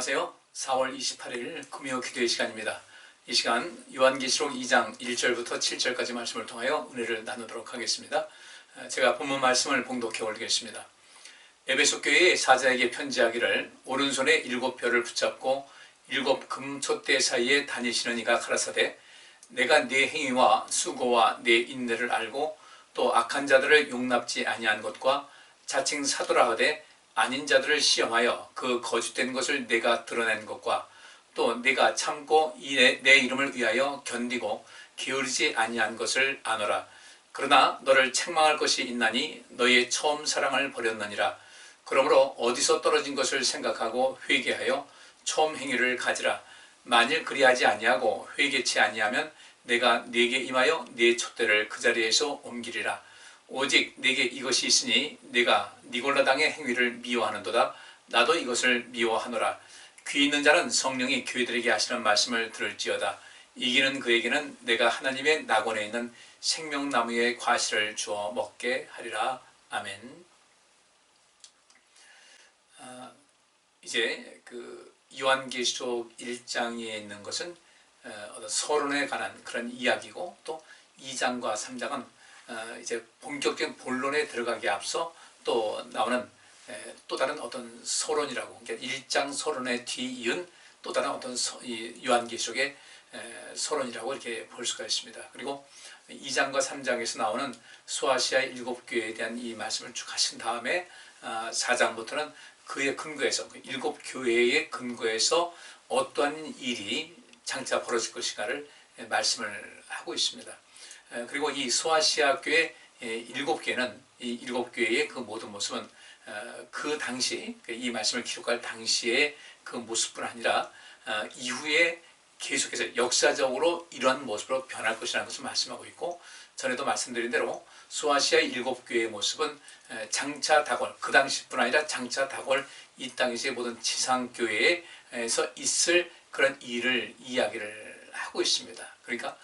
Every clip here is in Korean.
안녕하세요. 4월 28일 금요 기도의 시간입니다. 이 시간 요한계시록 2장 1절부터 7절까지 말씀을 통하여 은혜를 나누도록 하겠습니다. 제가 본문 말씀을 봉독해 올리겠습니다. 에베소 교회의 사자에게 편지하기를 오른손에 7별을 붙잡고 7 금촛대 사이에 다니시는 이가 가라사대 내가 네 행위와 수고와 네 인내를 알고 또 악한 자들을 용납지 아니한 것과 자칭 사도라 하되 아닌 자들을 시험하여 그 거짓된 것을 내가 드러낸 것과 또 내가 참고 내 이름을 위하여 견디고 게으르지 아니한 것을 아노라. 그러나 너를 책망할 것이 있나니 너의 처음 사랑을 버렸느니라. 그러므로 어디서 떨어진 것을 생각하고 회개하여 처음 행위를 가지라. 만일 그리하지 아니하고 회개치 아니하면 내가 네게 임하여 네 촛대를 그 자리에서 옮기리라. 오직 내게 이것이 있으니 내가 니골라당의 행위를 미워하는도다. 나도 이것을 미워하노라. 귀 있는 자는 성령이 교회들에게 하시는 말씀을 들을지어다. 이기는 그에게는 내가 하나님의 낙원에 있는 생명나무의 과실을 주어 먹게 하리라. 아멘. 이제 그 요한계시록 1장에 있는 것은 어떤 서론에 관한 그런 이야기고, 또 2장과 3장은 이제 본격적인 본론에 들어가기에 앞서 또 나오는 또 다른 어떤 서론이라고, 그러니까 1장 서론에 뒤이은 또 다른 어떤 요한계시록의 서론이라고 이렇게 볼 수가 있습니다. 그리고 2장과 3장에서 나오는 소아시아 7교회에 대한 이 말씀을 쭉 하신 다음에 4장부터는 그의 근거에서, 그 7교회의 근거에서 어떠한 일이 장차 벌어질 것인가를 말씀을 하고 있습니다. 그리고 이 소아시아 교회 7교회는, 이 7교회의 그 모든 모습은 그 당시, 이 말씀을 기록할 당시의 그 모습뿐 아니라 이후에 계속해서 역사적으로 이러한 모습으로 변할 것이라는 것을 말씀하고 있고, 전에도 말씀드린 대로 소아시아 7교회의 모습은 장차 다골, 그 당시뿐 아니라 장차 다골 이 땅에서의 모든 지상교회에서 있을 그런 일을 이야기를 하고 있습니다. 그러니까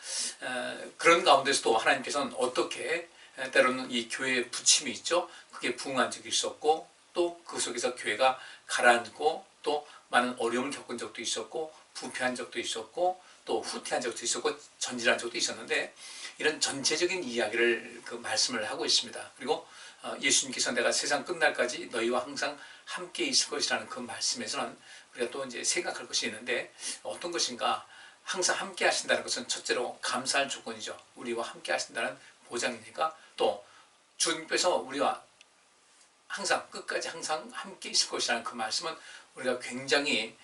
그런 가운데서도 하나님께서는 어떻게 때로는 이 교회에 부침이 있죠. 그게 부흥한 적이 있었고, 또 그 속에서 교회가 가라앉고, 또 많은 어려움을 겪은 적도 있었고, 부패한 적도 있었고, 또 후퇴한 적도 있었고, 전진한 적도 있었는데, 이런 전체적인 이야기를 그 말씀을 하고 있습니다. 그리고 예수님께서 내가 세상 끝날까지 너희와 항상 함께 있을 것이라는 그 말씀에서는 우리가 또 이제 생각할 것이 있는데, 어떤 것인가? 항상 함께 하신다는 것은 첫째로 감사할 조건이죠. 우리와 함께 하신다는 보장이니까, 또 주님께서 우리와 항상 끝까지 항상 함께 있을 것이라는 그 말씀은 우리가 굉장히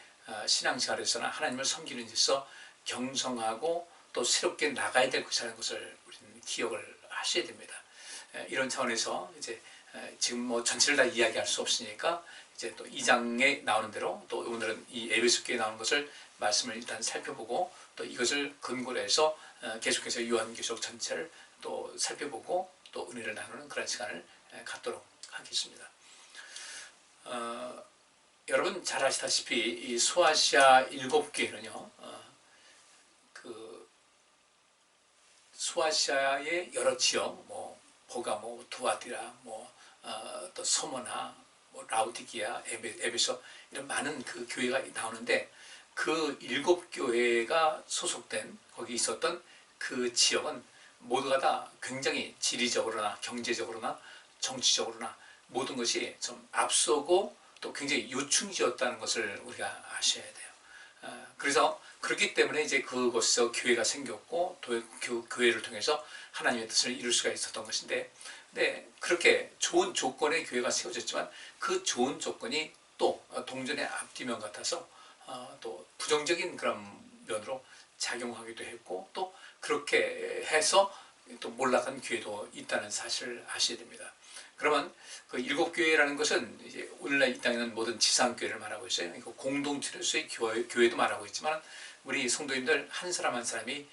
신앙생활에서나 하나님을 섬기는 데서 경성하고 또 새롭게 나가야 될 것이라는 것을 우리는 기억을 하셔야 됩니다. 이런 차원에서 이제 지금 뭐 전체를 다 이야기할 수 없으니까 이제 또 2장에 나오는 대로, 또 오늘은 이 에베소서에 나오는 것을 말씀을 일단 살펴보고, 또 이것을 근거로 해서 계속해서 요한계시록 전체를 또 살펴보고 또 은혜를 나누는 그런 시간을 갖도록 하겠습니다. 여러분 잘 아시다시피 이 소아시아 7교회는요, 그 소아시아의 여러 지역, 뭐 보가모, 두아티라, 또 서머나, 라우디기아, 에베소, 이런 많은 그 교회가 나오는데, 그 7교회가 소속된 거기 있었던 그 지역은 모두가 다 굉장히 지리적으로나 경제적으로나 정치적으로나 모든 것이 좀 앞서고 또 굉장히 요충지였다는 것을 우리가 아셔야 돼요. 그래서 그렇기 때문에 이제 그곳에서 교회가 생겼고, 또 그 교회를 통해서 하나님의 뜻을 이룰 수가 있었던 것인데, 네, 그렇게 좋은 조건의 교회가 세워졌지만 그 좋은 조건이 또 동전의 앞뒤면 같아서 또 부정적인 그런 면으로 작용하기도 했고, 또 그렇게 해서 또 몰락한 교회도 있다는 사실을 아셔야 됩니다. 그러면 그 7교회라는 것은 이제 오늘날 이 땅에 있는 모든 지상교회를 말하고 있어요. 공동체로서의 교회도 말하고 있지만, 우리 성도님들 한 사람 한 사람이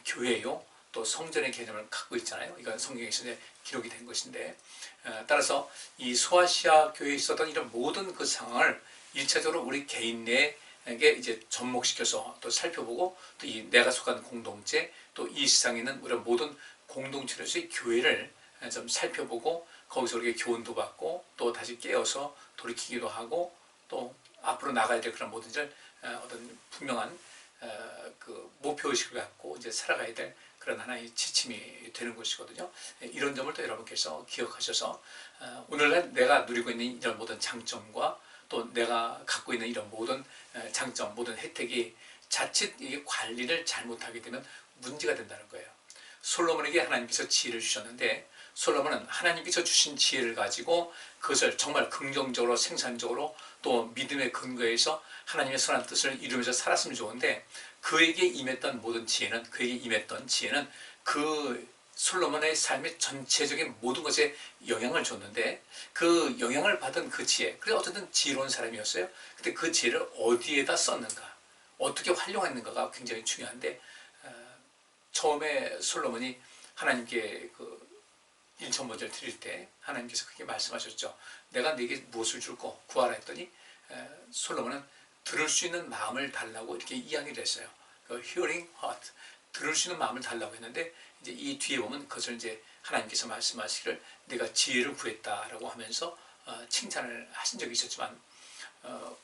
교회요, 또 성전의 개념을 갖고 있잖아요. 이건 성경에서 기록이 된 것인데, 따라서 이 소아시아 교회에 있었던 이런 모든 그 상황을 1차적으로 우리 개인 내에게 이제 접목시켜서 또 살펴보고, 또 이 내가 속한 공동체, 또 이 세상에 있는 우리 모든 공동체로서의 교회를 좀 살펴보고, 거기서 우리가 교훈도 받고, 또 다시 깨어서 돌이키기도 하고, 또 앞으로 나가야 될 그런 모든 일 어떤 분명한 그 목표의식을 갖고 이제 살아가야 될 그런 하나의 지침이 되는 것이거든요. 이런 점을 또 여러분께서 기억하셔서 오늘날 내가 누리고 있는 이런 모든 장점과 또 내가 갖고 있는 이런 모든 장점, 모든 혜택이 자칫 이게 관리를 잘못하게 되면 문제가 된다는 거예요. 솔로몬에게 하나님께서 지혜를 주셨는데 솔로몬은 하나님께서 주신 지혜를 가지고 그것을 정말 긍정적으로 생산적으로 또 믿음의 근거에서 하나님의 선한 뜻을 이루면서 살았으면 좋은데 그에게 임했던 모든 지혜는 그에게 임했던 지혜는 그 솔로몬의 삶의 전체적인 모든 것에 영향을 줬는데 그 영향을 받은 그 지혜 그래서 어쨌든 지혜로운 사람이었어요. 근데 그 지혜를 어디에다 썼는가 어떻게 활용했는가가 굉장히 중요한데 처음에 솔로몬이 하나님께 그 일천번제를 드릴 때 하나님께서 그렇게 말씀하셨죠. 내가 네게 무엇을 줄고 구하라 했더니 솔로몬은 들을 수 있는 마음을 달라고 이렇게 이야기를 했어요. 그 hearing heart 들을 수 있는 마음을 달라고 했는데 이제 이 뒤에 보면 그것을 이제 하나님께서 말씀하시기를 내가 지혜를 구했다라고 하면서 칭찬을 하신 적이 있었지만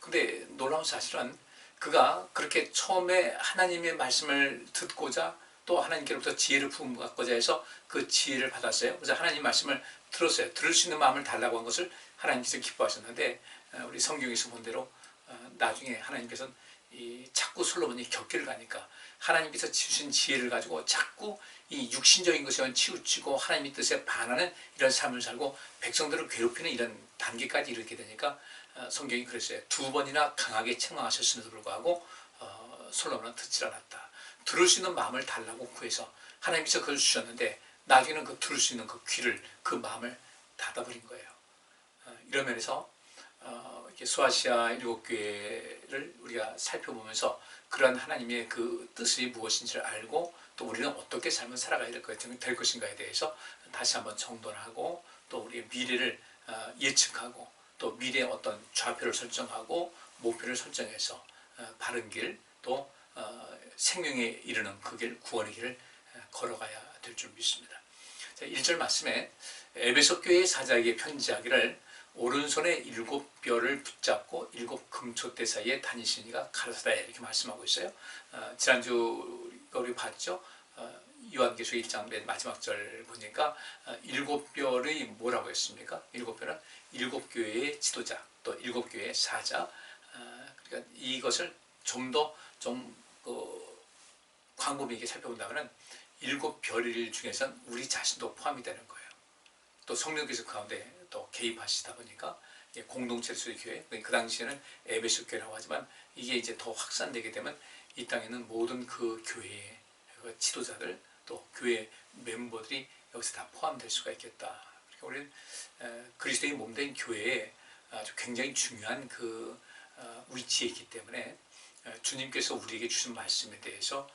근데 놀라운 사실은 그가 그렇게 처음에 하나님의 말씀을 듣고자 또 하나님께로부터 지혜를 부음받고자 해서 그 지혜를 받았어요. 그래서 하나님 말씀을 들었어요. 들을 수 있는 마음을 달라고 한 것을 하나님께서 기뻐하셨는데 우리 성경에서 본 대로 나중에 하나님께서는 자꾸 솔로몬이 격기를 가니까 하나님께서 주신 지혜를 가지고 자꾸 이 육신적인 것에 치우치고 하나님의 뜻에 반하는 이런 삶을 살고 백성들을 괴롭히는 이런 단계까지 이르게 되니까 성경이 그랬어요. 2번이나 강하게 책망하셨음에도 불구하고 솔로몬은 듣지 않았다. 들을 수 있는 마음을 달라고 구해서 하나님께서 그걸 주셨는데 나중에는 그 들을 수 있는 그 귀를 그 마음을 닫아버린 거예요. 이런 면에서 이렇게 소아시아 7교회를 우리가 살펴보면서 그러한 하나님의 그 뜻이 무엇인지를 알고 또 우리는 어떻게 삶을 살아가야 될 것인가에 대해서 다시 한번 정돈하고 또 우리의 미래를 예측하고 또 미래의 어떤 좌표를 설정하고 목표를 설정해서 바른 길 또 생명에 이르는 그 길, 구원의 길을 걸어가야 될 줄 믿습니다. 자, 1절 말씀에 에베소 교회의 사자에게 편지하기를 오른손에 7뼈를 붙잡고 7 금초대 사이에 다니시니가 가라사대 이렇게 말씀하고 있어요. 지난주 우리 봤죠. 요한계시록 1장 맨 마지막 절 보니까 7뼈의 뭐라고 했습니까? 7뼈는 7교회의 지도자 또 7교회의 사자. 그러니까 이것을 좀 더 광범위 있게 살펴본다면 7별일 중에서는 우리 자신도 포함이 되는 거예요. 또 성령께서 그 가운데 또 개입하시다 보니까 공동체 수의 교회, 그 당시에는 에베소 교회라고 하지만 이게 이제 더 확산되게 되면 이 땅에 있는 모든 그 교회의 그 지도자들 또 교회 멤버들이 여기서 다 포함될 수가 있겠다. 그러니까 우리는 그리스도의 몸된 교회에 아주 굉장히 중요한 그 위치에 있기 때문에 주님께서 우리에게 주신 말씀에 대해서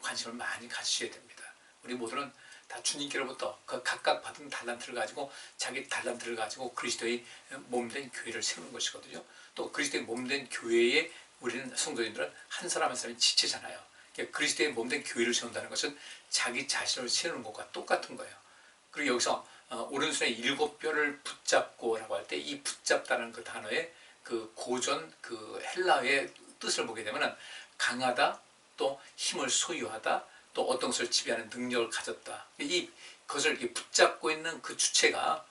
관심을 많이 가지셔야 됩니다. 우리 모두는 다 주님께로부터 그 각각 받은 달란트를 가지고 자기 달란트를 가지고 그리스도의 몸된 교회를 세우는 것이거든요. 또 그리스도의 몸된 교회에 우리는 성도님들은 한 사람 한 사람이 지체잖아요. 그러니까 그리스도의 몸된 교회를 세운다는 것은 자기 자신을 세우는 것과 똑같은 거예요. 그리고 여기서 오른손에 7뼈를 붙잡고라고 할 때 이 붙잡다는 그 단어의 그 고전 그 헬라어의 뜻을 보게 되면 강하다 또 힘을 소유하다 또 어떤 것을 지배하는 능력을 가졌다. 그것을 붙잡고 있는 그 주체가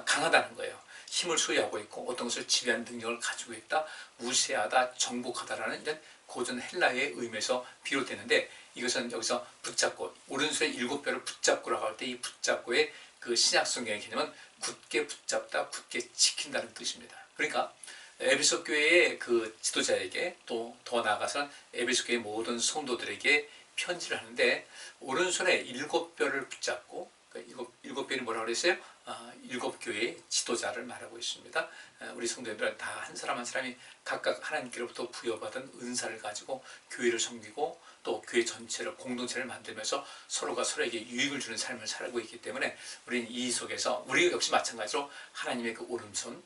강하다는 거예요. 힘을 소유하고 있고 어떤 것을 지배하는 능력을 가지고 있다. 우세하다, 정복하다라는 이런 고전 헬라의 의미에서 비롯되는데 이것은 여기서 붙잡고 오른손에 7뼈를 붙잡고라고 할 때 이 붙잡고의 그 신약 성경의 개념은 굳게 붙잡다, 굳게 지킨다는 뜻입니다. 그러니까 에베소 교회의 그 지도자에게 또 더 나아가서는 에베소 교회 모든 성도들에게 편지를 하는데 오른손에 7뼈를 붙잡고 일곱 뼈는 뭐라고 그랬어요? 7교회의 지도자를 말하고 있습니다. 우리 성도들은 다 한 사람 한 사람이 각각 하나님께로부터 부여받은 은사를 가지고 교회를 섬기고 또 교회 전체를 공동체를 만들면서 서로가 서로에게 유익을 주는 삶을 살고 있기 때문에 우리는 이 속에서 우리 역시 마찬가지로 하나님의 그 오른손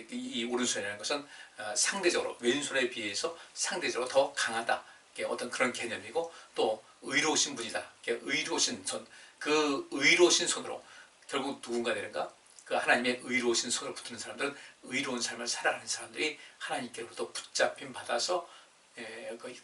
이 오른손이라는 것은 상대적으로 왼손에 비해서 상대적으로 더 강하다. 어떤 그런 개념이고 또 의로우신 분이다. 의로우신 손, 그 의로우신 손으로 결국 누군가 되는가? 그 하나님의 의로우신 손을 붙드는 사람들은 의로운 삶을 살아가는 사람들이 하나님께로부터 붙잡힘 받아서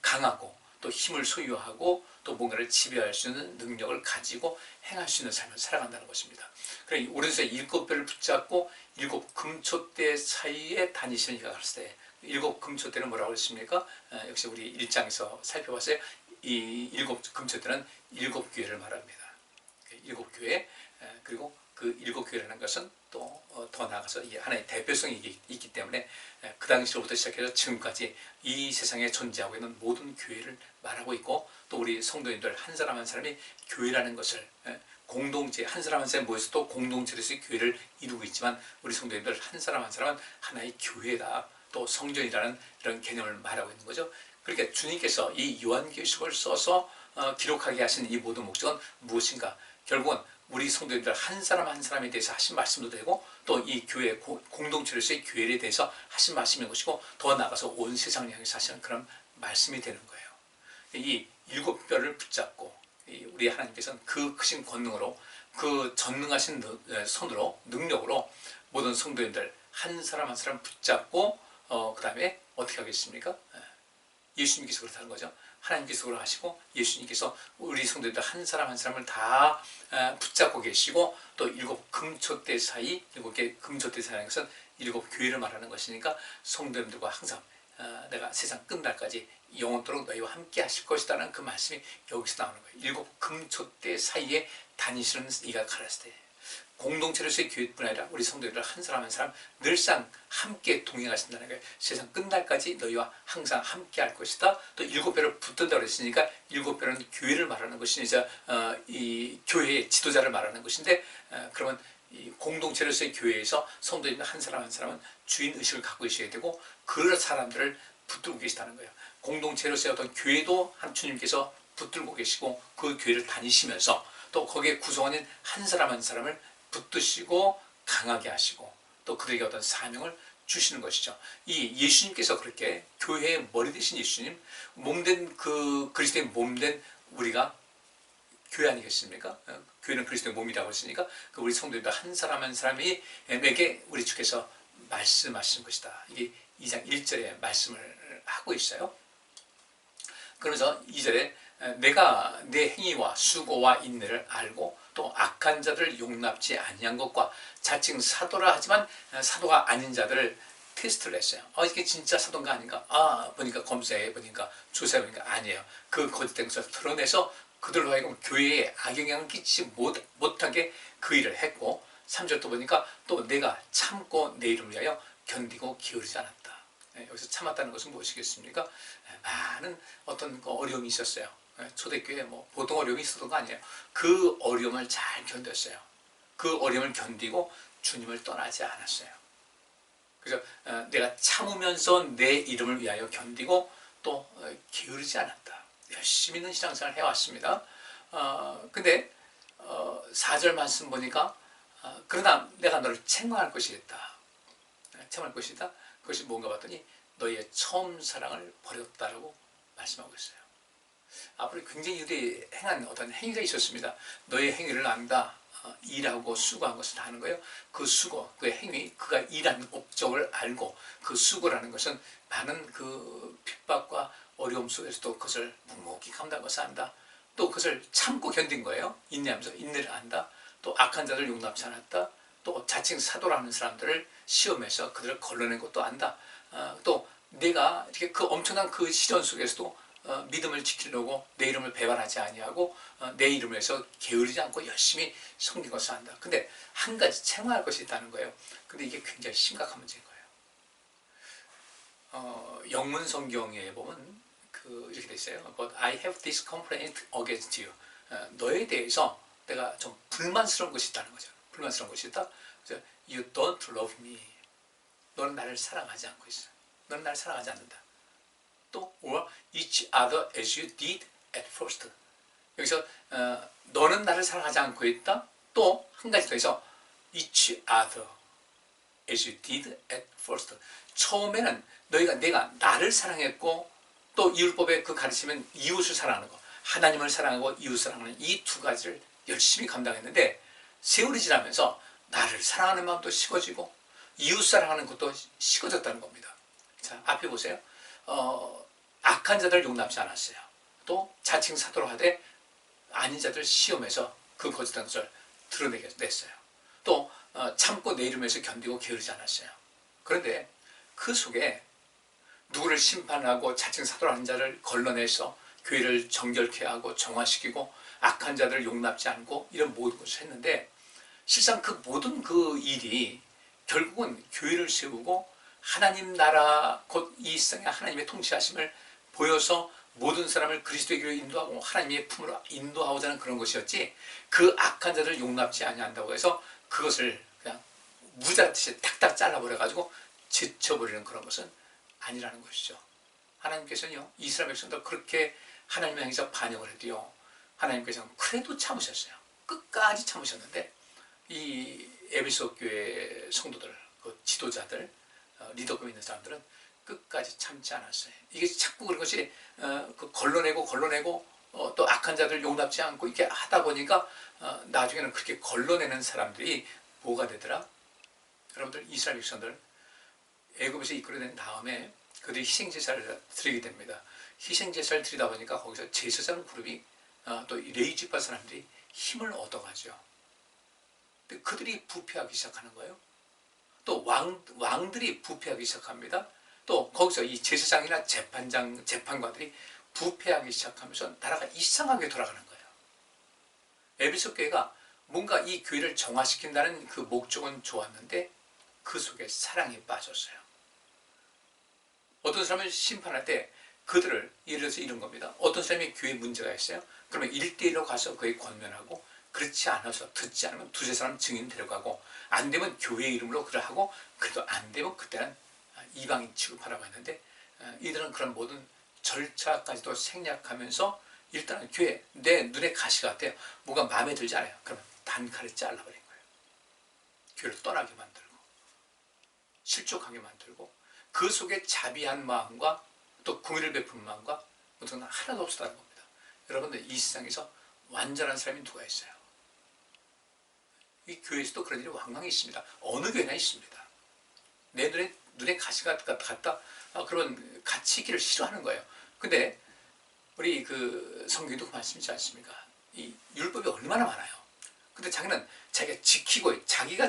강하고 또 힘을 소유하고 또 뭔가를 지배할 수 있는 능력을 가지고 행할 수 있는 삶을 살아간다는 것입니다. 그러니 오른손에 7뼈를 붙잡고 7금초대 사이에 다니시는 이가 갔을 때, 7금초대는 뭐라고 했습니까? 역시 우리 1장에서 살펴봤어요. 이 7금초대는 7교회를 말합니다. 7교회, 그리고 그 7교회라는 것은 또 더 나아가서 하나의 대표성이 있기 때문에 그 당시로부터 시작해서 지금까지 이 세상에 존재하고 있는 모든 교회를 말하고 있고, 또 우리 성도님들 한 사람 한 사람이 교회라는 것을 공동체, 한 사람 한 사람이 모여서 또 공동체로서 교회를 이루고 있지만 우리 성도님들 한 사람 한 사람은 하나의 교회다, 또 성전이라는 이런 개념을 말하고 있는 거죠. 그러니까 주님께서 이 요한계시록을 써서 기록하게 하신 이 모든 목적은 무엇인가? 결국은 우리 성도님들 한 사람 한 사람에 대해서 하신 말씀도 되고, 또 이 교회 공동체로서의 교회에 대해서 하신 말씀인 것이고, 더 나아가서 온 세상을 향해서 하시는 그런 말씀이 되는 거예요. 이 7뼈를 붙잡고 우리 하나님께서는 그 크신 권능으로, 그 전능하신 손으로, 능력으로 모든 성도님들 한 사람 한 사람 붙잡고 그 다음에 어떻게 하겠습니까? 예수님께서 그렇다는 거죠. 하나님께서 그걸 하시고 예수님께서 우리 성도들 한 사람 한 사람을 다 붙잡고 계시고, 또 7금초대 사이, 7개 금초대 사이라는 것은 7교회를 말하는 것이니까 성도님들과 항상 내가 세상 끝날까지 영원토록 너희와 함께 하실 것이라는 그 말씀이 여기서 나오는 거예요. 7금초대 사이에 다니시는 이가 가라사대 때, 공동체로서의 교회뿐 아니라 우리 성도들 한 사람 한 사람 늘상 함께 동행하신다는 거예요. 세상 끝날까지 너희와 항상 함께 할 것이다. 또 7뼈를 붙든다고 했으니까 7뼈는 교회를 말하는 것이니까 이 교회의 지도자를 말하는 것인데, 그러면 이 공동체로서의 교회에서 성도들 한 사람 한 사람은 주인 의식을 갖고 있어야 되고, 그 사람들을 붙들고 계시다는 거예요. 공동체로서의 어떤 교회도 한 주님께서 붙들고 계시고 그 교회를 다니시면서 또 거기에 구성원인 한 사람 한 사람을 붙드시고 강하게 하시고 또 그들에게 어떤 사명을 주시는 것이죠. 이 예수님께서 그렇게 교회의 머리 되신 예수님, 몸된 그 그리스도의 몸된 우리가 교회 아니겠습니까? 교회는 그리스도의 몸이라고 했으니까 그 우리 성도들 한 사람 한 사람에게 우리 주께서 말씀하신 것이다. 이게 2장 1절에 말씀을 하고 있어요. 그러면서 2절에 내가 내 행위와 수고와 인내를 알고 또 악한 자들을 용납지 아니한 것과 자칭 사도라 하지만 사도가 아닌 자들을 테스트를 했어요. 이게 진짜 사도인가 아닌가? 보니까 검사해 보니까 조사해 보니까 아니에요. 그 거짓된 것을 드러내서 그들로 하여금 교회에 악영향을 끼치지 못하게 그 일을 했고, 3절 또 보니까 또 내가 참고 내 이름을 위하여 견디고 기울이지 않았다. 여기서 참았다는 것은 무엇이겠습니까? 많은 어떤 어려움이 있었어요. 초대교회에 보통 어려움이 있었던 거 아니에요. 그 어려움을 잘 견뎠어요. 그 어려움을 견디고 주님을 떠나지 않았어요. 그래서 내가 참으면서 내 이름을 위하여 견디고 또 게으르지 않았다. 열심히 있는 신앙생활을 해왔습니다. 근데 4절 말씀 보니까 그러나 내가 너를 책망할 것이겠다. 책망할 것이다. 그것이 뭔가 봤더니 너희의 처음 사랑을 버렸다라고 말씀하고 있어요. 앞으로 굉장히 유대에 행한 어떤 행위가 있었습니다. 너의 행위를 안다. 일하고 수고한 것을 다 하는 거예요. 그 수고, 그 행위, 그가 일한 업적을 알고 그 수고라는 것은 많은 그 핍박과 어려움 속에서도 그것을 묵묵히 감당하면서 한다. 또 그것을 참고 견딘 거예요. 인내하면서 인내를 한다. 또 악한 자들을 용납치 않았다. 또 자칭 사도라는 사람들을 시험해서 그들을 걸러낸 것도 안다. 또 내가 이렇게 그 엄청난 그 시련 속에서도 믿음을 지키려고 내 이름을 배반하지 아니하고 내 이름을 해서 게으르지 않고 열심히 섬긴 것을 한다. 근데 한 가지 책망할 것이 있다는 거예요. 근데 이게 굉장히 심각한 문제인 거예요. 영문 성경에 보면 이렇게 돼 있어요. But I have this complaint against you. 너에 대해서 내가 좀 불만스러운 것이 있다는 거죠. 불만스러운 것이 있다. 그래서 You don't love me. 너는 나를 사랑하지 않고 있어. 너는 나를 사랑하지 않는다. 또 or each other as you did at first. 여기서 너는 나를 사랑하지 않고 있다. 또 한 가지 더 해서 each other as you did at first. 처음에는 내가 나를 사랑했고 또 율법의 그 가르치면 이웃을 사랑하는 거, 하나님을 사랑하고 이웃을 사랑하는 이 두 가지를 열심히 감당했는데 세월이 지나면서 나를 사랑하는 마음도 식어지고 이웃 사랑하는 것도 식어졌다는 겁니다. 자, 앞에 보세요. 악한 자들 용납지 않았어요. 또 자칭 사도로 하되 아닌 자들 시험해서 그 거짓한 것을 드러냈어요. 또 참고 내이름에서 견디고 게으르지 않았어요. 그런데 그 속에 누구를 심판하고 자칭 사도로 하는 자를 걸러내서 교회를 정결케 하고 정화시키고 악한 자들을 용납지 않고 이런 모든 것을 했는데, 실상 그 모든 그 일이 결국은 교회를 세우고 하나님 나라 곧 이 세상에 하나님의 통치하심을 보여서 모든 사람을 그리스도의 길로 인도하고 하나님의 품으로 인도하고자 하는 그런 것이었지, 그 악한 자들을 용납지 아니한다고 해서 그것을 그냥 무자듯이 탁탁 잘라버려가지고 제쳐버리는 그런 것은 아니라는 것이죠. 하나님께서는요, 이스라엘 백성도 그렇게 하나님을 향해서 반역을 해도요, 하나님께서는 그래도 참으셨어요. 끝까지 참으셨는데 이 에베소 교회 성도들, 그 지도자들, 리더급 있는 사람들은 끝까지 참지 않았어요. 이게 자꾸 그런 것이 걸러내고 또 악한 자들 용납지 않고 이렇게 하다 보니까 나중에는 그렇게 걸러내는 사람들이 뭐가 되더라? 여러분들, 이스라엘 백성들 애굽에서 이끌어낸 다음에 그들이 희생제사를 드리게 됩니다. 희생제사를 드리다 보니까 거기서 제사장 그룹이 또 레위지파 사람들이 힘을 얻어가죠. 근데 그들이 부패하기 시작하는 거예요. 또 왕들이 부패하기 시작합니다. 또 거기서 이 제사장이나 재판관들이 부패하기 시작하면서 나라가 이상하게 돌아가는 거예요. 에베소 교회가 뭔가 이 교회를 정화시킨다는 그 목적은 좋았는데 그 속에 사랑이 빠졌어요. 어떤 사람을 심판할 때 그들을, 예를 들어서 이런 겁니다. 어떤 사람이 교회에 문제가 있어요. 그러면 1대1로 가서 그에 권면하고, 그렇지 않아서 듣지 않으면 두세 사람 증인 데려가고, 안 되면 교회 이름으로 그를 하고, 그래도 안 되면 그때는 이방인 취급하라고 했는데, 이들은 그런 모든 절차까지도 생략하면서 일단은 교회, 내 눈에 가시 같아요. 뭐가 마음에 들지 않아요. 그러면 단칼에 잘라버린 거예요. 교회를 떠나게 만들고 실족하게 만들고, 그 속에 자비한 마음과 또 공의를 베푸는 마음과 무슨 하나도 없었다는 겁니다. 여러분들, 이 세상에서 완전한 사람이 누가 있어요? 이 교회에서도 그런 일이 왕왕 있습니다. 어느 교회나 있습니다. 내 눈에 가시가 같다. 그러면 같이 있기를 싫어하는 거예요. 근데 우리 그 성경에도 그 말씀이지 않습니까? 이 율법이 얼마나 많아요. 근데 자기는 자기가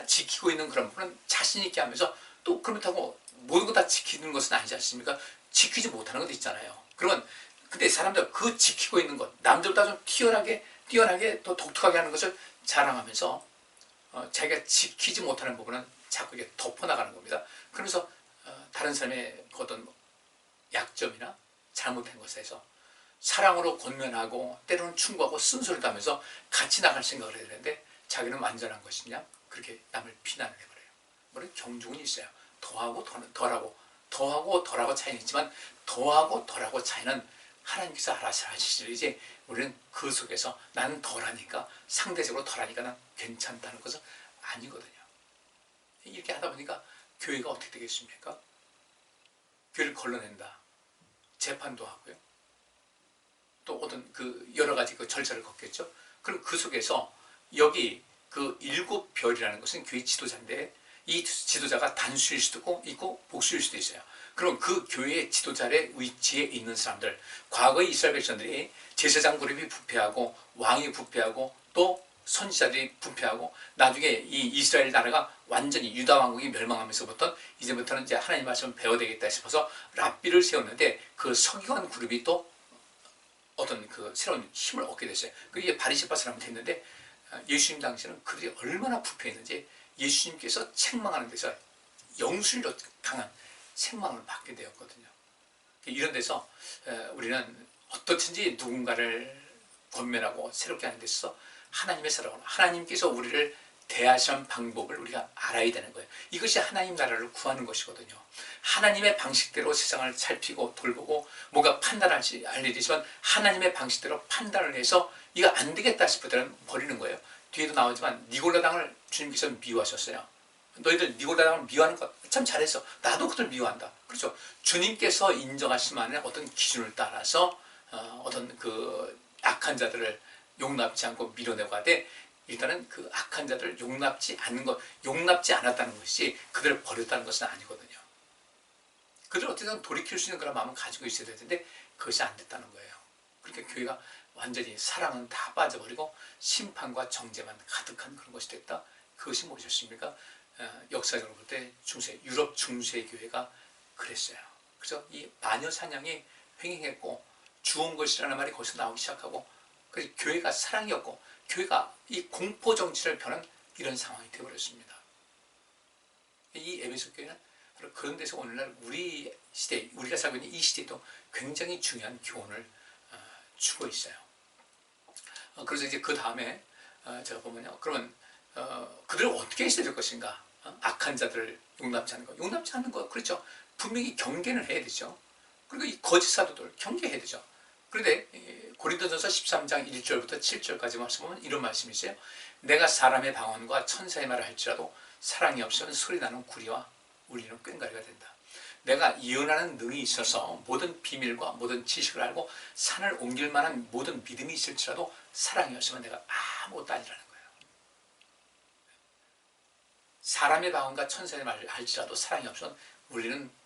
지키고 있는 그런 부분은 자신 있게 하면서, 또 그렇다고 모든 거 다 지키는 것은 아니지 않습니까? 지키지 못하는 것도 있잖아요. 그러면 근데 사람들 그 지키고 있는 것, 남들보다 좀 뛰어나게 또 독특하게 하는 것을 자랑하면서 자기가 지키지 못하는 부분은 자꾸 이렇게 덮어나가는 겁니다. 그러면서 다른 사람의 어떤 약점이나 잘못된 것에서 사랑으로 권면하고 때로는 충고하고 쓴소리도 하면서 같이 나갈 생각을 해야 되는데, 자기는 완전한 것이냐? 그렇게 남을 비난을 해버려요. 물론 경중은 있어요. 더하고 덜하고 차이는 있지만, 더하고 덜하고 차이는 하나님께서 알아서 하시지, 우리는 그 속에서 나는 덜하니까, 상대적으로 덜하니까 난 괜찮다는 것은 아니거든요. 이렇게 하다 보니까 교회가 어떻게 되겠습니까? 교회를 걸러낸다. 재판도 하고요. 또 어떤 그 여러 가지 그 절차를 걷겠죠. 그럼 그 속에서 여기 그 7별이라는 것은 교회 지도자인데, 이 지도자가 단수일 수도 있고 복수일 수도 있어요. 그럼 그 교회의 지도자의 위치에 있는 사람들, 과거의 이스라엘 백성들이 제사장 그룹이 부패하고 왕이 부패하고 또 선지자들이 부패하고, 나중에 이 이스라엘 나라가 완전히 유다 왕국이 멸망하면서부터 이제부터는 이제 하나님 말씀을 배워야 되겠다 싶어서 랍비를 세웠는데, 그 서기관 그룹이 또 어떤 그 새로운 힘을 얻게 됐어요. 그게 바리새파 사람이 됐는데, 예수님 당시에는 그들이 얼마나 부패했는지 예수님께서 책망하는 데서 영술로 강한 책망을 받게 되었거든요. 이런 데서 우리는 어떻든지 누군가를 권면하고 새롭게 하는 데 있어서 하나님의 사랑으로 하나님께서 우리를 대하시는 방법을 우리가 알아야 되는 거예요. 이것이 하나님 나라를 구하는 것이거든요. 하나님의 방식대로 세상을 살피고 돌보고 뭔가 판단할지 알 일이지만, 하나님의 방식대로 판단을 해서 이거 안 되겠다 싶을 때는 버리는 거예요. 뒤에도 나오지만 니골라 당을 주님께서 미워하셨어요. 너희들 니골라 당을 미워하는 것 참 잘했어. 나도 그들 미워한다. 그렇죠. 주님께서 인정하실 만한 어떤 기준을 따라서 어떤 그 악한 자들을 용납지 않고 밀어내고 하되, 일단은 그 악한 자들을 용납지 않았다는 것이 그들을 버렸다는 것은 아니거든요. 그들을 어떻게든 돌이킬 수 있는 그런 마음을 가지고 있어야 되는데 그것이 안 됐다는 거예요. 그러니까 교회가 완전히 사랑은 다 빠져버리고 심판과 정죄만 가득한 그런 것이 됐다. 그것이 무엇이었습니까? 역사적으로 볼 때 유럽 중세 교회가 그랬어요. 그래서 이 마녀 사냥이 횡행했고 주온 것이라는 말이 거기서 나오기 시작하고, 그래서 교회가 사랑이었고 교회가 이 공포 정치를 펴는 이런 상황이 되어버렸습니다. 이 에베소 교회는 그런 데서 오늘날 우리 시대, 우리가 살고 있는 이 시대에도 굉장히 중요한 교훈을 주고 있어요. 그래서 이제 그 다음에 제가 보면요, 그러면 그들을 어떻게 했어야 될 것인가? 악한 자들을 용납지 않는 것, 용납지 않는 것, 그렇죠. 분명히 경계는 해야 되죠. 그리고 이 거짓 사도들 경계해야 되죠. 그런데 고린도전서 13장 1절부터 7절까지 말씀 보면 이런 말씀이 있어요. 내가 사람의 방언과 천사의 말을 할지라도 사랑이 없으면 소리나는 구리와 울리는 꽹과리가 된다. 내가 예언하는 능이 있어서 모든 비밀과 모든 지식을 알고 산을 옮길 만한 모든 믿음이 있을지라도 사랑이 없으면 내가 아무것도 아니라는 거예요. 사람의 방언과 천사의 말을 할지라도 사랑이 없으면 울리는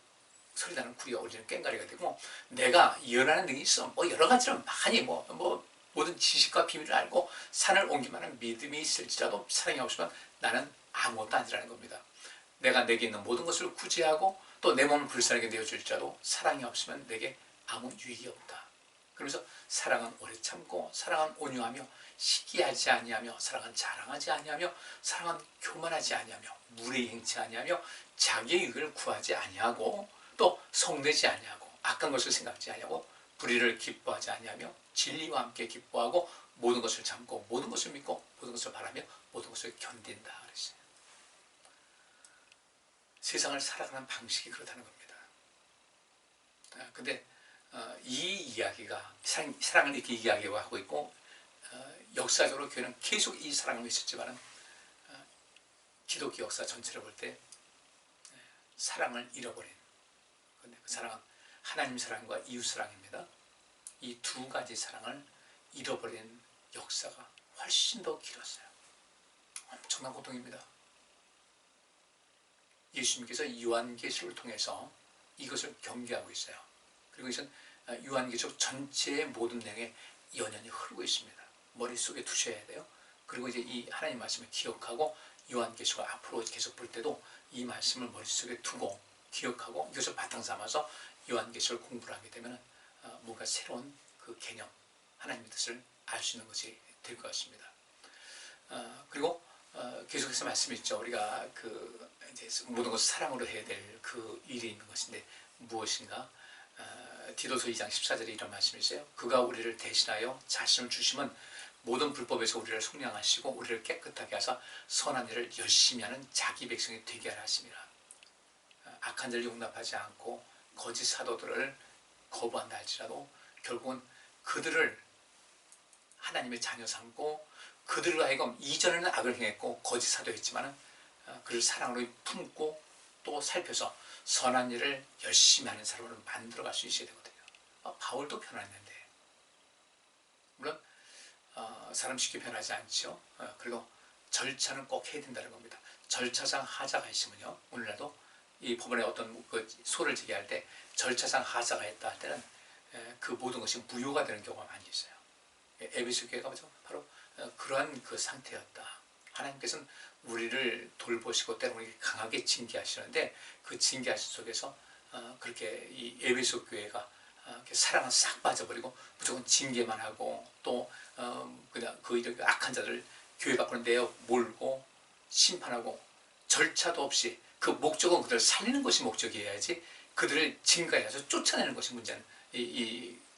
소리나는 구리와 울리는 꽹과리가 되고, 내가 예언하는 능이 있어 여러 가지로 많이 모든 지식과 비밀을 알고 산을 옮길 만한 믿음이 있을지라도 사랑이 없으면 나는 아무것도 아니라는 겁니다. 내가 내게 있는 모든 것을 구제하고 또 내 몸을 불쌍하게 내어줄지라도 사랑이 없으면 내게 아무 유익이 없다. 그러면서 사랑은 오래 참고, 사랑은 온유하며, 시기하지 아니하며, 사랑은 자랑하지 아니하며, 사랑은 교만하지 아니하며, 무례히 행치 아니하며, 자기의 유익을 구하지 아니하고, 또 성내지 아니하고, 악한 것을 생각지 아니하고, 불의를 기뻐하지 아니하며, 진리와 함께 기뻐하고, 모든 것을 참고, 모든 것을 믿고, 모든 것을 바라며, 모든 것을 견딘다 그랬어요. 세상을 살아가는 방식이 그렇다는 겁니다. 근데 이 이야기가 사랑을 이렇게 이야기하고 있고, 역사적으로 교회는 계속 이 사랑을 외쳤지만 기독교 역사 전체를 볼 때 사랑을 잃어버린, 근데 그 사랑은 하나님 사랑과 이웃 사랑입니다. 이 두 가지 사랑을 잃어버린 역사가 훨씬 더 길었어요. 엄청난 고통입니다. 예수님께서 요한계시록을 통해서 이것을 경계하고 있어요. 그리고 이것은 요한계시록 전체의 모든 내용에 연연히 흐르고 있습니다. 머릿속에 두셔야 돼요. 그리고 이제 이 하나님 말씀을 기억하고 요한계시록 앞으로 계속 볼 때도 이 말씀을 머릿속에 두고 기억하고 이것을 바탕 삼아서 요한계시록을 공부를 하게 되면 뭔가 새로운 그 개념, 하나님의 뜻을 알 수 있는 것이 될 것 같습니다. 그리고 계속해서 말씀했죠. 우리가 이제 모든 것을 사랑으로 해야 될 그 일이 있는 것인데 무엇인가? 디도서 2장 14절에 이런 말씀이 있어요. 그가 우리를 대신하여 자신을 주시면 모든 불법에서 우리를 속량하시고 우리를 깨끗하게 하사 선한 일을 열심히 하는 자기 백성이 되게 하라 하심이라. 악한 자를 용납하지 않고 거짓 사도들을 거부한다 할지라도 결국은 그들을 하나님의 자녀 삼고, 그들로 하여금 이전에는 악을 행했고 거짓 사도였지만 그를 사랑으로 품고 또 살펴서 선한 일을 열심히 하는 사람으로 만들어갈 수 있어야 되거든요. 바울도 변화했는데, 물론 사람 쉽게 변하지 않죠. 그리고 절차는 꼭 해야 된다는 겁니다. 절차상 하자가 있으면요, 오늘날도 이 법원에 어떤 소를 제기할 때 절차상 하자가 있다 할 때는 그 모든 것이 무효가 되는 경우가 많이 있어요. 에베소 교회가 바로 그러한 그 상태였다. 하나님께서는 우리를 돌보시고 때로는 강하게 징계하시는데 그 징계하신 속에서 그렇게 이 에베소 교회가 사랑은 싹 빠져버리고 무조건 징계만 하고 또 그냥 그 악한 자들 교회 밖으로 내어 몰고 심판하고 절차도 없이, 그 목적은 그들을 살리는 것이 목적이어야지 그들을 징계해서 쫓아내는 것이 문제는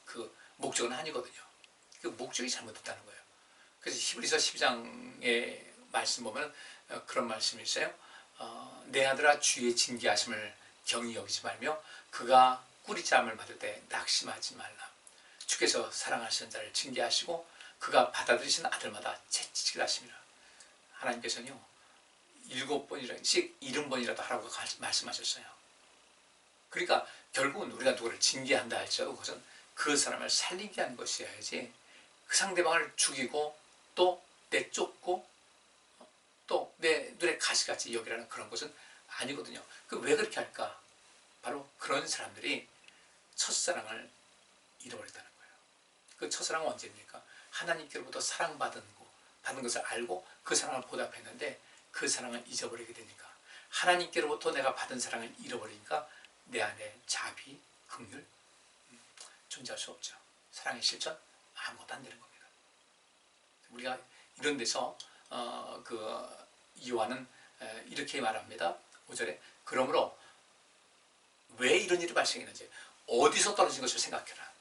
그 목적은 아니거든요. 그 목적이 잘못됐다는 거예요. 그래서 히브리서 12장의 말씀 보면 그런 말씀이 있어요. 내 아들아 주의 징계하심을 경히 여기지 말며 그가 꾸리잠을 받을 때 낙심하지 말라. 주께서 사랑하시는 자를 징계하시고 그가 받아들이신 아들마다 채찍질 하심이라. 하나님께서는요 7번씩 70번이라도 하라고 말씀하셨어요. 그러니까 결국은 우리가 누구를 징계한다 할지라도 그것은 그 사람을 살리게 하는 것이어야지 그 상대방을 죽이고 또 내쫓고 가시같이 여기라는 그런 것은 아니거든요. 그 왜 그렇게 할까? 바로 그런 사람들이 첫사랑을 잃어버렸다는 거예요. 그 첫사랑은 언제입니까? 하나님께로부터 받은 것을 알고 그 사랑을 보답했는데 그 사랑을 잊어버리게 되니까, 하나님께로부터 내가 받은 사랑을 잃어버리니까 내 안에 자비, 긍휼 존재할 수 없죠. 사랑의 실천 아무것도 안 되는 겁니다. 우리가 이런 데서 요한은 이렇게 말합니다. 5절에 그러므로 왜 이런 일이 발생했는지, 어디서 떨어진 것을 생각해라.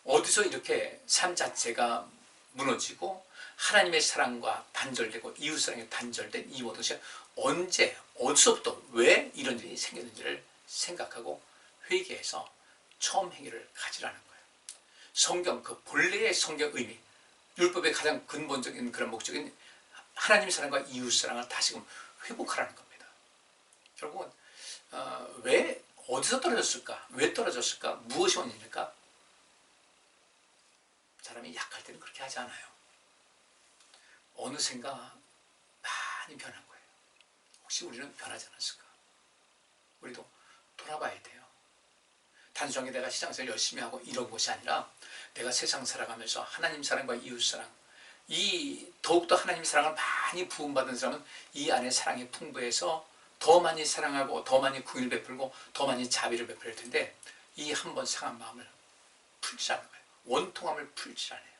어디서 이렇게 삶 자체가 무너지고 하나님의 사랑과 단절되고 이웃사랑이 단절된 이 모든 것이 언제 어디서부터 왜 이런 일이 생겼는지를 생각하고 회개해서 처음 행위를 가지라는 거예요. 성경 그 본래의 성경 의미, 율법의 가장 근본적인 그런 목적인 하나님의 사랑과 이웃사랑을 다시금 회복하라는 겁니다. 결국은 왜 어디서 떨어졌을까? 왜 떨어졌을까? 무엇이 원인일까? 사람이 약할 때는 그렇게 하지 않아요. 어느샌가 많이 변한 거예요. 혹시 우리는 변하지 않았을까? 우리도 돌아봐야 돼요. 단순하게 내가 신앙생활 열심히 하고 이런 것이 아니라 내가 세상 살아가면서 하나님 사랑과 이웃 사랑, 더욱더 하나님 사랑을 많이 부음받은 사람은 이 안에 사랑이 풍부해서 더 많이 사랑하고 더 많이 긍휼 베풀고 더 많이 자비를 베풀 텐데, 이 한 번 상한 마음을 풀지 않는 거예요. 원통함을 풀지 않아요.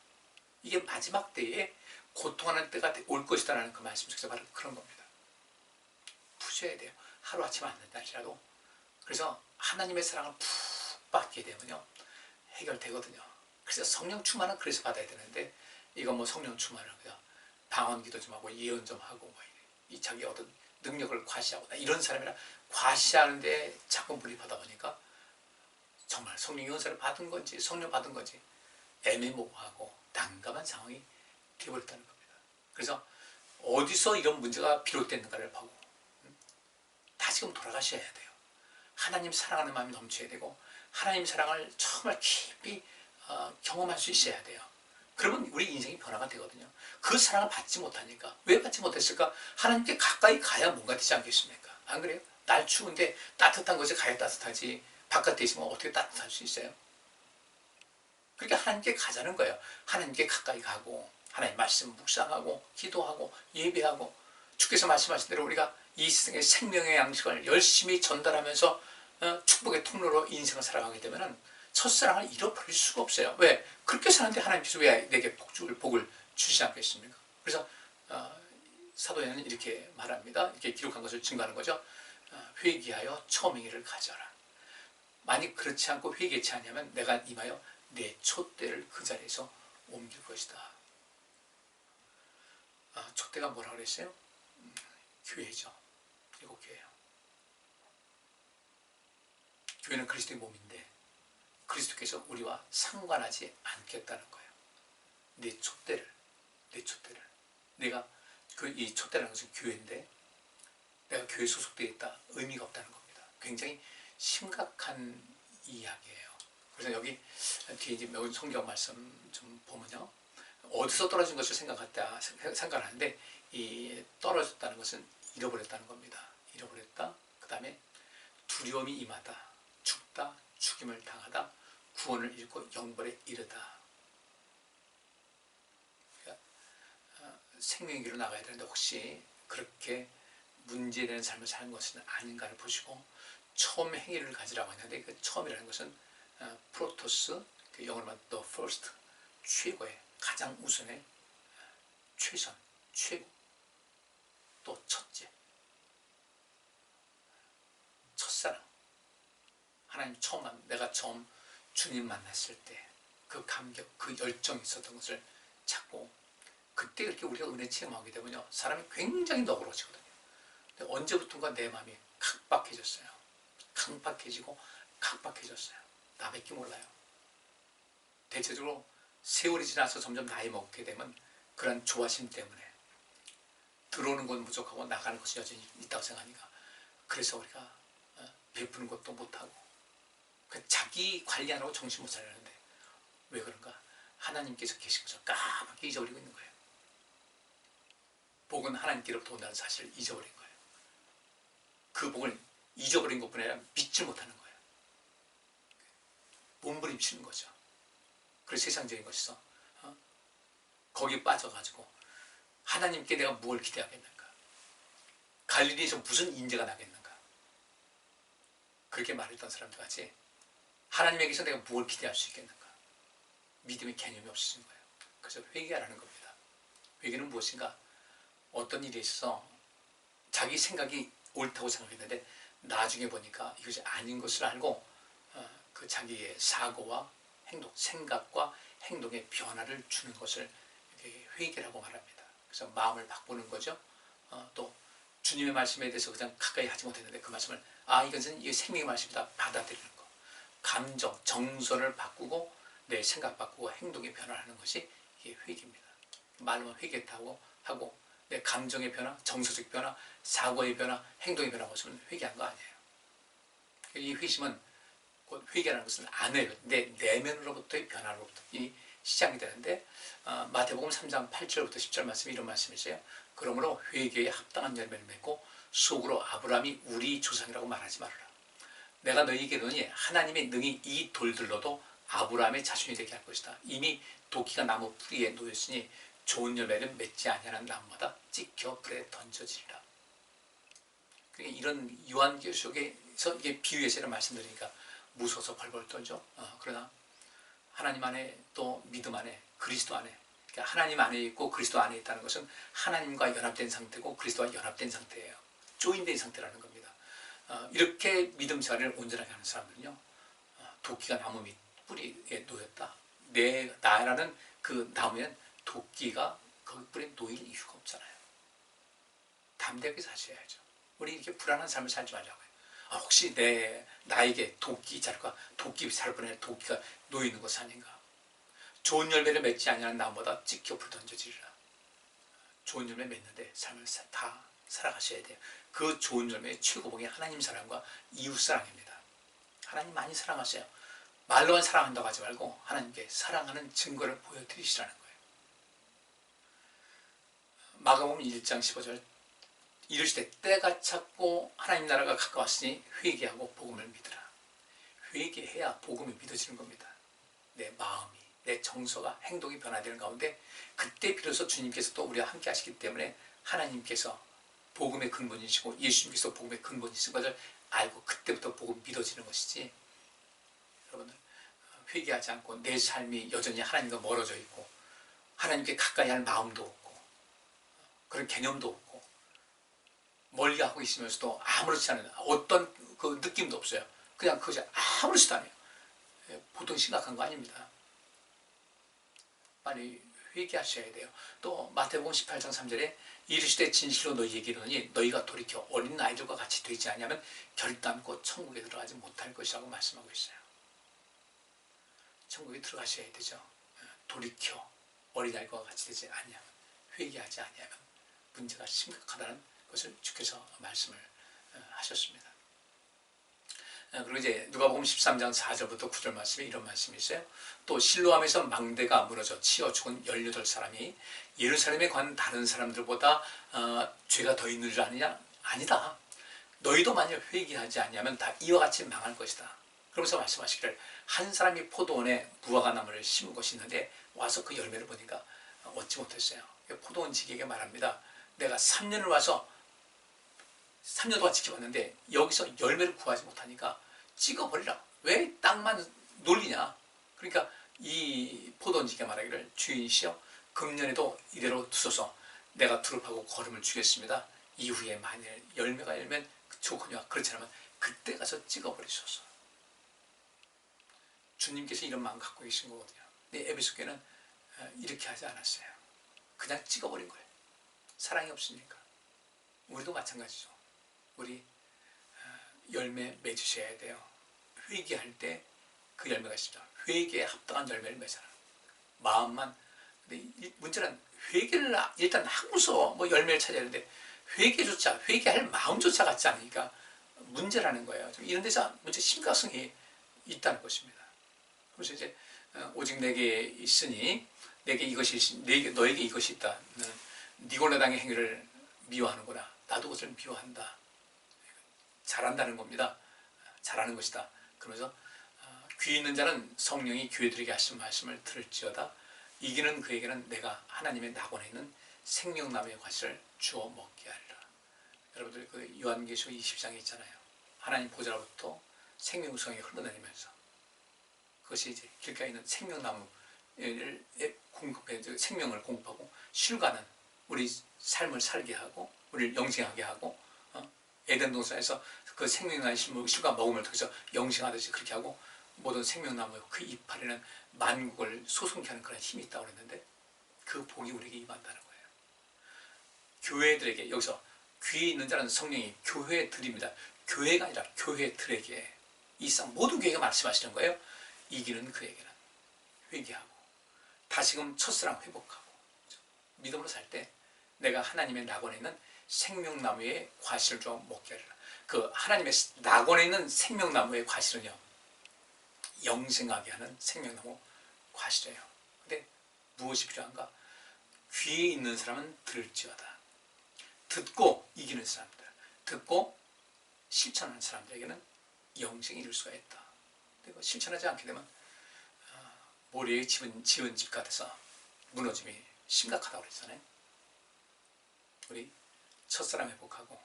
이게 마지막 때에 고통하는 때가 올 것이다라는 그 말씀 속에서 바로 그런 겁니다. 푸셔야 돼요. 하루아침 안 된다 할지라도. 그래서 하나님의 사랑을 푹 받게 되면요, 해결되거든요. 그래서 성령 충만은 그래서 받아야 되는데, 이건 뭐 성령 충만을 그냥 방언 기도 좀 하고 예언 좀 하고 뭐 이 자기 어떤 능력을 과시하고 이런 사람이라 과시하는데 자꾸 몰입하다 보니까 정말 성령 연사를 받은 건지 성령 받은 건지 애매모호하고 난감한 상황이 되어버렸다는 겁니다. 그래서 어디서 이런 문제가 비롯됐는가를 보고 다시금 돌아가셔야 돼요. 하나님 사랑하는 마음이 넘쳐야 되고 하나님 사랑을 정말 깊이 경험할 수 있어야 돼요. 그러면 우리 인생이 변화가 되거든요. 그 사랑을 받지 못하니까. 왜 받지 못했을까? 하나님께 가까이 가야 뭔가 되지 않겠습니까? 안 그래요? 날 추운데 따뜻한 곳에 가야 따뜻하지, 바깥에 있으면 어떻게 따뜻할 수 있어요? 그러니까 하나님께 가자는 거예요. 하나님께 가까이 가고 하나님 말씀 묵상하고 기도하고 예배하고, 주께서 말씀하신 대로 우리가 이 세상의 생명의 양식을 열심히 전달하면서 축복의 통로로 인생을 살아가게 되면 첫사랑을 잃어버릴 수가 없어요. 왜? 그렇게 사는데 하나님께서 왜 내게 복을 주시지 않겠습니까? 그래서 사도 요한은 이렇게 말합니다. 이렇게 기록한 것을 증거하는 거죠. 회개하여 처음 행위를 가져라. 만약 그렇지 않고 회개치 않으면 내가 임하여 내 촛대를 그 자리에서 옮길 것이다. 촛대가 뭐라 그랬어요? 교회죠. 일곱 교회예요. 교회는 그리스도의 몸인데 그리스도께서 우리와 상관하지 않겠다는 거예요. 내 촛대를 내가 이 촛대라는 것은 교회인데 내가 교회에 소속되어 있다, 의미가 없다는 겁니다. 굉장히 심각한 이야기예요. 그래서 여기 뒤에 이제 성경 말씀 좀 보면요, 어디서 떨어진 것을 생각하는데 이 떨어졌다는 것은 잃어버렸다는 겁니다. 잃어버렸다. 그 다음에 두려움이 임하다, 죽다, 죽임을 당하다, 구원을 잃고 영벌에 이르다. 그러니까 생명의 길로 나가야 되는데 혹시 그렇게 문제되는 삶을 사는 것은 아닌가를 보시고 처음 행위를 가지라고 하는데, 그 처음이라는 것은 프로토스, 그 영어로 말하면 the first, 최고의, 가장 우선의, 최선, 최고, 또 첫째, 첫사랑. 하나님 내가 처음 주님 만났을 때 그 감격, 그 열정이 있었던 것을 찾고, 그때 이렇게 우리가 은혜 체험하게 되면요, 사람이 굉장히 너그러워지거든요. 근데 언제부턴가 내 마음이 각박해졌어요. 강박해지고 각박해졌어요. 나밖에 몰라요. 대체적으로 세월이 지나서 점점 나이 먹게 되면 그런 조바심 때문에 들어오는 건 부족하고 나가는 것이 여전히 있다고 생각하니까, 그래서 우리가 베푸는 것도 못하고 자기 관리하라고 정신 못 차리는데, 왜 그런가? 하나님께서 계신 것을 까맣게 잊어버리고 있는 거예요. 복은 하나님께로부터 온다는 사실을 잊어버린 거예요. 그 복을 잊어버린 것뿐 아니라 믿지 못하는 거예요. 몸부림치는 거죠. 그래서 세상적인 것이서 거기에 빠져가지고 하나님께 내가 뭘 기대하겠는가? 갈릴리에서 무슨 인재가 나겠는가? 그렇게 말했던 사람들 같이 하나님에게서 내가 뭘 기대할 수 있겠는가? 믿음의 개념이 없으신 거예요. 그래서 회개하라는 겁니다. 회개는 무엇인가? 어떤 일에 있어서 자기 생각이 옳다고 생각했는데 나중에 보니까 이것이 아닌 것을 알고 그 자기의 사고와 행동, 생각과 행동의 변화를 주는 것을 회개라고 말합니다. 그래서 마음을 바꾸는 거죠. 또 주님의 말씀에 대해서 그냥 가까이 하지 못했는데 그 말씀을 이것은 이 생명의 말씀이다 받아들이는 거. 감정, 정서를 바꾸고 내 생각 바꾸고 행동의 변화를 하는 것이 이게 회개입니다. 말로만 회개했다고 하고 내 감정의 변화, 정서적 변화, 사고의 변화, 행동의 변화 모습은 회개한 거 아니에요. 이 회심은 곧 회개라는 것은 안에요. 내 내면으로부터의 변화로부터 이 시작이 되는데 마태복음 3장 8절부터 10절 말씀이 이런 말씀이세요. 그러므로 회개에 합당한 열매를 맺고 속으로 아브라함이 우리 조상이라고 말하지 말아라. 내가 너희에게 이르노니 하나님의 능히 이 돌들로도 아브라함의 자손이 되게 할 것이다. 이미 도끼가 나무 뿌리에 놓였으니 좋은 열매를 맺지 아니하는 나무마다 찍혀 불에 던져지리라. 그러니까 이런 요한계시록에서 이게 비유해서 말씀드리니까 무서워서 벌벌 떨죠. 그러나 하나님 안에 또 믿음 안에 그리스도 안에 그러니까 하나님 안에 있고 그리스도 안에 있다는 것은 하나님과 연합된 상태고 그리스도와 연합된 상태예요. 조인된 상태라는 겁니다. 이렇게 믿음 생활을 온전하게 하는 사람들은요, 도끼가 나무 밑 뿌리에 놓였다. 나라는 그 나무에는 도끼가 거기 뿌리에 놓일 이유가 없잖아요. 담대하게 사셔야죠. 우리 이렇게 불안한 삶을 살지 말자고요. 혹시 나에게 도끼 자루가 도끼 살뿐에 도끼가 놓이는 것이 아닌가? 좋은 열매를 맺지 아니하는 나무보다 찍혀 불 던져지리라. 좋은 열매 맺는데 삶을 다 살아가셔야 돼요. 그 좋은 열매의 최고봉이 하나님 사랑과 이웃 사랑입니다. 하나님 많이 사랑하세요. 말로만 사랑한다고 하지 말고 하나님께 사랑하는 증거를 보여드리시라는 거예요. 마가복음 1장 15절 이르시되 때가 찼고 하나님 나라가 가까웠으니 회개하고 복음을 믿으라. 회개해야 복음이 믿어지는 겁니다. 내 마음이, 내 정서가, 행동이 변화되는 가운데 그때 비로소 주님께서 또 우리와 함께 하시기 때문에 하나님께서 복음의 근본이시고 예수님께서 복음의 근본이신 것을 알고 그때부터 복음이 믿어지는 것이지, 여러분들 회개하지 않고 내 삶이 여전히 하나님과 멀어져 있고 하나님께 가까이 할 마음도 없고 그런 개념도 없고 멀리 하고 있으면서도 아무렇지 않은 어떤 그 느낌도 없어요. 그냥 그것이 아무렇지도 않아요. 보통 심각한 거 아닙니다. 빨리 회개하셔야 돼요. 또 마태복음 18장 3절에 이르시되 진실로 너희에게 이르노니 너희가 돌이켜 어린 아이들과 같이 되지 아니하면 결단코 천국에 들어가지 못할 것이라고 말씀하고 있어요. 천국에 들어가셔야 되죠. 돌이켜 어린아이과 같이 되지 아니하면, 회개하지 아니하면 문제가 심각하다는 것을 주께서 말씀을 하셨습니다. 그리고 이제 누가복음 13장 4절부터 9절 말씀에 이런 말씀이 있어요. 또 실로암에서 망대가 무너져 치어 죽은 18사람이 예루살렘에 관 다른 사람들보다 죄가 더 있는 줄 아느냐? 아니다. 너희도 만약 회개하지 아니하면 다 이와 같이 망할 것이다. 그러면서 말씀하시기를 한 사람이 포도원에 무화과나무를 심은 것이 있는데 와서 그 열매를 보니까 얻지 못했어요. 포도원 지기에게 말합니다. 내가 3년을 와서 3년 동안 지켜봤는데 여기서 열매를 구하지 못하니까 찍어버리라. 왜 땅만 놀리냐. 그러니까 이 포도원지기가 말하기를 주인이시여 금년에도 이대로 두소서. 내가 두릅하고 거름을 주겠습니다. 이후에 만일 열매가 열면 좋거니와 그렇지 않으면 그때 가서 찍어버리소서. 주님께서 이런 마음 갖고 계신 거거든요. 근데 에베소교회는 이렇게 하지 않았어요. 그냥 찍어버린 거예요. 사랑이 없으니까. 우리도 마찬가지죠. 우리 열매 맺으셔야 돼요. 회개할 때 그 열매가 있습니다. 회개에 합당한 열매를 맺어라. 마음만. 근데 문제는 회개를 일단 하고서 뭐 열매를 찾아야 되는데 회개조차, 회개할 마음조차 같지 않으니까 문제라는 거예요. 이런 데서 문제 심각성이 있다는 것입니다. 그래서 이제 오직 내게 있으니 너에게 이것이 있다. 니골라당의 행위를 미워하는구나. 나도 그것을 미워한다. 잘한다는 겁니다. 잘하는 것이다. 그러면서 귀 있는 자는 성령이 교회들에게 하신 말씀을 들을지어다. 이기는 그에게는 내가 하나님의 낙원에 있는 생명나무의 과실을 주어 먹게 하리라. 여러분들 그 요한계시록 20장에 있잖아요. 하나님 보좌로부터 생명성이 흘러다니면서 그것이 이제 길가에 있는 생명나무를 공급해 생명을 공급하고 실과는 우리 삶을 살게 하고 우리를 영생하게 하고 에덴 동산에서 그 생명나무의 실과 먹음을 통해서 영생하듯이 그렇게 하고 모든 생명나무의 그 이파리는 만국을 소송케 하는 그런 힘이 있다고 그랬는데 그 복이 우리에게 임한다는 거예요. 교회들에게 여기서 귀에 있는 자는 성령이 교회들입니다. 교회가 아니라 교회들에게 이 상 모든 교회가 말씀하시는 거예요. 이기는 그에게는 회개하고 다시금 첫사랑 회복하고 믿음으로 살 때 내가 하나님의 낙원에 있는 생명나무의 과실을 좀 먹게 하리라. 그 하나님의 낙원에 있는 생명나무의 과실은요, 영생하게 하는 생명나무 과실이에요. 근데 무엇이 필요한가? 귀에 있는 사람은 들을지어다. 듣고 이기는 사람들, 듣고 실천하는 사람들에게는 영생이 이룰 수가 있다. 그리고 실천하지 않게 되면 모래에 지은 집 같아서 무너짐이 심각하다고 그랬잖아요. 우리 첫사랑 회복하고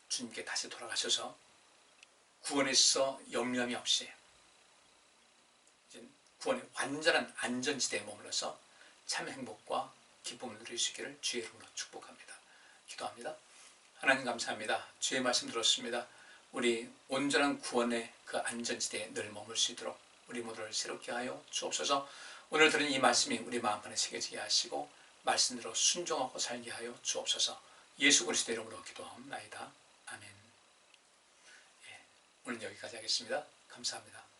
주님께 다시 돌아가셔서 구원에 있어 염려함이 없이 구원의 완전한 안전지대에 머물러서 참 행복과 기쁨을 누릴 수 있기를 주의 이름으로 축복합니다. 기도합니다. 하나님 감사합니다. 주의 말씀 들었습니다. 우리 온전한 구원의 그 안전지대에 늘 머물 수 있도록 우리 모두를 새롭게 하여 주옵소서. 오늘 들은 이 말씀이 우리 마음판에 새겨지게 하시고 말씀대로 순종하고 살게 하여 주옵소서. 예수 그리스도 이름으로 기도하옵나이다. 아멘. 오늘 여기까지 하겠습니다. 감사합니다.